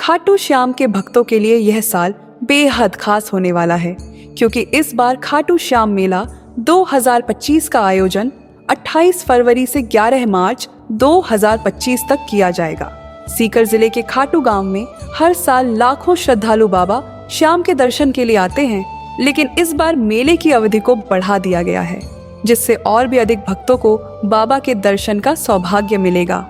खाटू श्याम के भक्तों के लिए यह साल बेहद खास होने वाला है, क्योंकि इस बार खाटू श्याम मेला 2025 का आयोजन 28 फरवरी से 11 मार्च 2025 तक किया जाएगा। सीकर जिले के खाटू गांव में हर साल लाखों श्रद्धालु बाबा श्याम के दर्शन के लिए आते हैं, लेकिन इस बार मेले की अवधि को बढ़ा दिया गया है, जिससे और भी अधिक भक्तों को बाबा के दर्शन का सौभाग्य मिलेगा।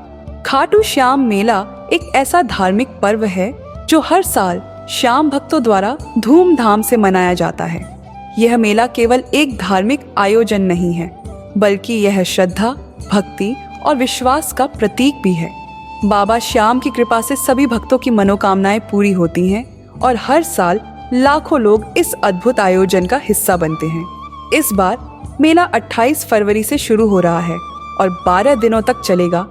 खाटू श्याम मेला एक ऐसा धार्मिक पर्व है जो हर साल श्याम भक्तों द्वारा धूमधाम से मनाया जाता है। यह मेला केवल एक धार्मिक आयोजन नहीं है, बल्कि यह श्रद्धा, भक्ति और विश्वास का प्रतीक भी है। बाबा श्याम की कृपा से सभी भक्तों की मनोकामनाएं पूरी होती हैं और हर साल लाखों लोग इस अद्भुत आयोजन का हिस्सा बनते हैं। इस बार मेला 28 फरवरी से शुरू हो रहा है और 12 दिनों तक चलेगा,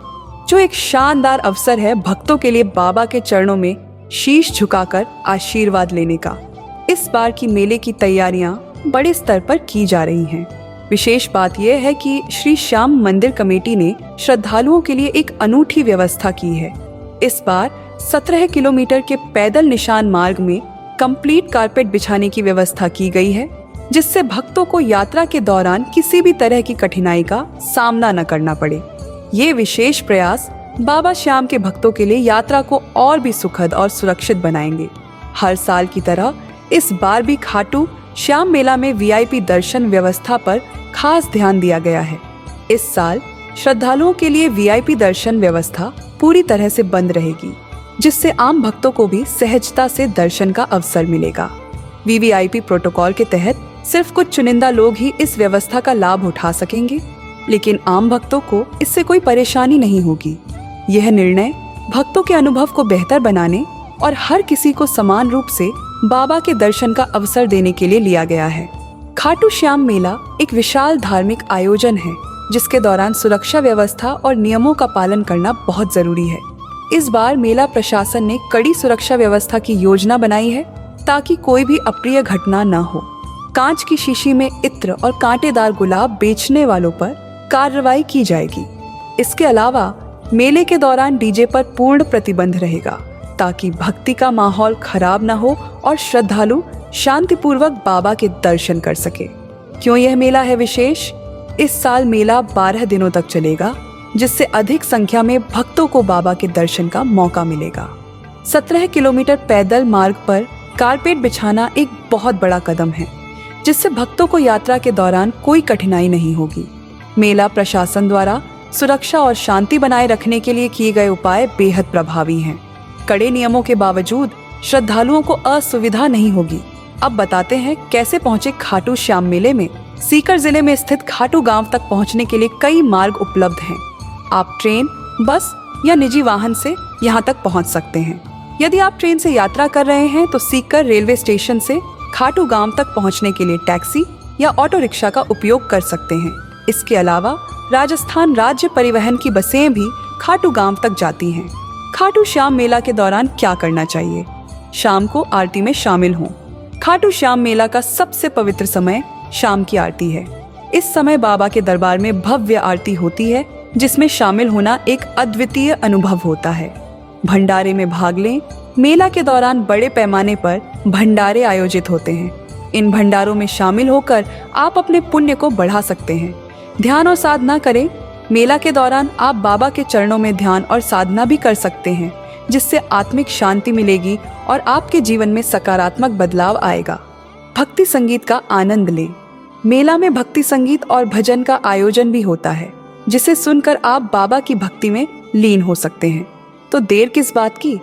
जो एक शानदार अवसर है भक्तों के लिए बाबा के चरणों में शीश झुकाकर आशीर्वाद लेने का। इस बार की मेले की तैयारियां बड़े स्तर पर की जा रही हैं। विशेष बात यह है कि श्री श्याम मंदिर कमेटी ने श्रद्धालुओं के लिए एक अनूठी व्यवस्था की है। इस बार 17 किलोमीटर के पैदल निशान मार्ग में कंप्लीट कारपेट बिछाने की व्यवस्था की गई है, जिससे भक्तों को यात्रा के दौरान किसी भी तरह की कठिनाई का सामना न करना पड़े। ये विशेष प्रयास बाबा श्याम के भक्तों के लिए यात्रा को और भी सुखद और सुरक्षित बनाएंगे। हर साल की तरह इस बार भी खाटू श्याम मेला में वीआईपी दर्शन व्यवस्था पर खास ध्यान दिया गया है। इस साल श्रद्धालुओं के लिए वीआईपी दर्शन व्यवस्था पूरी तरह से बंद रहेगी, जिससे आम भक्तों को भी सहजता से दर्शन का अवसर मिलेगा। वीवीआईपी प्रोटोकॉल के तहत सिर्फ कुछ चुनिंदा लोग ही इस व्यवस्था का लाभ उठा सकेंगे, लेकिन आम भक्तों को इससे कोई परेशानी नहीं होगी। यह निर्णय भक्तों के अनुभव को बेहतर बनाने और हर किसी को समान रूप से बाबा के दर्शन का अवसर देने के लिए लिया गया है। खाटू श्याम मेला एक विशाल धार्मिक आयोजन है, जिसके दौरान सुरक्षा व्यवस्था और नियमों का पालन करना बहुत जरूरी है। इस बार मेला प्रशासन ने कड़ी सुरक्षा व्यवस्था की योजना बनाई है, ताकि कोई भी अप्रिय घटना न हो। कांच की शीशी में इत्र और कांटेदार गुलाब बेचने वालों पर कार्रवाई की जाएगी। इसके अलावा मेले के दौरान डीजे पर पूर्ण प्रतिबंध रहेगा, ताकि भक्ति का माहौल खराब न हो और श्रद्धालु शांतिपूर्वक बाबा के दर्शन कर सके। क्यों यह मेला है विशेष? इस साल मेला 12 दिनों तक चलेगा, जिससे अधिक संख्या में भक्तों को बाबा के दर्शन का मौका मिलेगा। 17 किलोमीटर पैदल मार्ग पर कारपेट बिछाना एक बहुत बड़ा कदम है, जिससे भक्तों को यात्रा के दौरान कोई कठिनाई नहीं होगी। मेला प्रशासन द्वारा सुरक्षा और शांति बनाए रखने के लिए किए गए उपाय बेहद प्रभावी हैं। कड़े नियमों के बावजूद श्रद्धालुओं को असुविधा नहीं होगी। अब बताते हैं कैसे पहुंचे खाटू श्याम मेले में। सीकर जिले में स्थित खाटू गांव तक पहुंचने के लिए कई मार्ग उपलब्ध हैं। आप ट्रेन, बस या निजी वाहन से यहां तक पहुंच सकते हैं। यदि आप ट्रेन से यात्रा कर रहे हैं तो सीकर रेलवे स्टेशन से खाटू गांव तक पहुंचने के लिए टैक्सी या ऑटो रिक्शा का उपयोग कर सकते हैं। इसके अलावा राजस्थान राज्य परिवहन की बसें भी खाटू गांव तक जाती हैं। खाटू श्याम मेला के दौरान क्या करना चाहिए? शाम को आरती में शामिल हों। खाटू श्याम मेला का सबसे पवित्र समय शाम की आरती है। इस समय बाबा के दरबार में भव्य आरती होती है, जिसमें शामिल होना एक अद्वितीय अनुभव होता है। भंडारे में भाग लें। मेला के दौरान बड़े पैमाने पर भंडारे आयोजित होते हैं। इन भंडारों में शामिल होकर आप अपने पुण्य को बढ़ा सकते हैं। ध्यान और साधना करें। मेला के दौरान आप बाबा के चरणों में ध्यान और साधना भी कर सकते हैं, जिससे आत्मिक शांति मिलेगी और आपके जीवन में सकारात्मक बदलाव आएगा। भक्ति संगीत का आनंद लें। मेला में भक्ति संगीत और भजन का आयोजन भी होता है, जिसे सुनकर आप बाबा की भक्ति में लीन हो सकते हैं। तो देर किस बात की?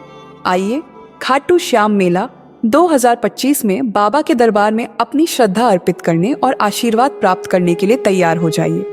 आइए खाटू श्याम मेला 2025 में बाबा के दरबार में अपनी श्रद्धा अर्पित करने और आशीर्वाद प्राप्त करने के लिए तैयार हो जाइए।